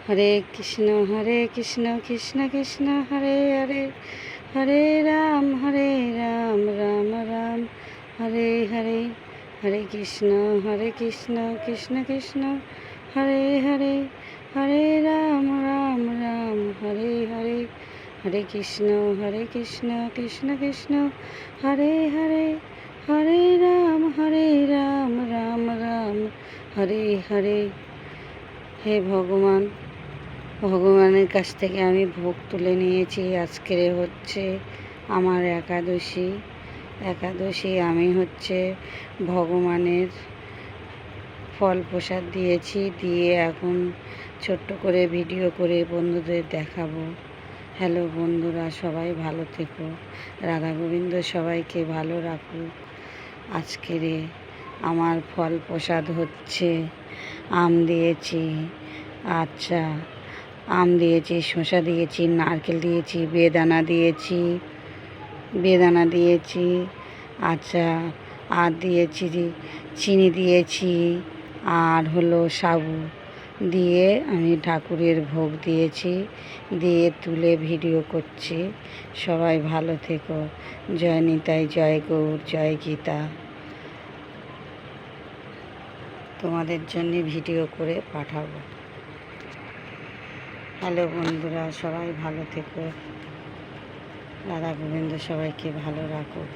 হরে কৃষ্ণ কৃষ্ণ কৃষ্ণ হরে হরে, হরে রাম রাম রাম হরে হরে। হরে কৃষ্ণ কৃষ্ণ কৃষ্ণ হরে হরে, হরে রাম রাম হরে হরে। হরে কৃষ্ণ কৃষ্ণ কৃষ্ণ হরে হরে, হরে রাম রাম রাম হরে হরে। হে ভগবান, ভগবানের কাছ থেকে আমি ভোগ তুলে নিয়েছি। আজকের হচ্ছে আমার একাদশী আমি হচ্ছে ভগবানের ফল প্রসাদ দিয়েছি, দিয়ে এখন ছোট্ট করে ভিডিও করে বন্ধুদের দেখাবো। হ্যালো বন্ধুরা, সবাই ভালো থেকো, রাধা গোবিন্দ সবাইকে ভালো রাখুক। আজকের আমার ফল প্রসাদ হচ্ছে আম দিয়েছি, আম দিয়েছি, শসা দিয়েছি, নারকেল দিয়েছি, বেদানা দিয়েছি, আর দিয়েছি চিনি দিয়েছি, আর হলো সাবু দিয়ে আমি ঠাকুরের ভোগ দিয়েছি, দিয়ে তুলে ভিডিও করছি। সবাই ভালো থেকো। জয় নিতাই, জয় গৌর, জয় গীতা। তোমাদের জন্য ভিডিও করে পাঠাবো। হ্যালো বন্ধুরা, সবাই ভালো থেকো, রাধা গোবিন্দ সবাইকে ভালো রাখুক।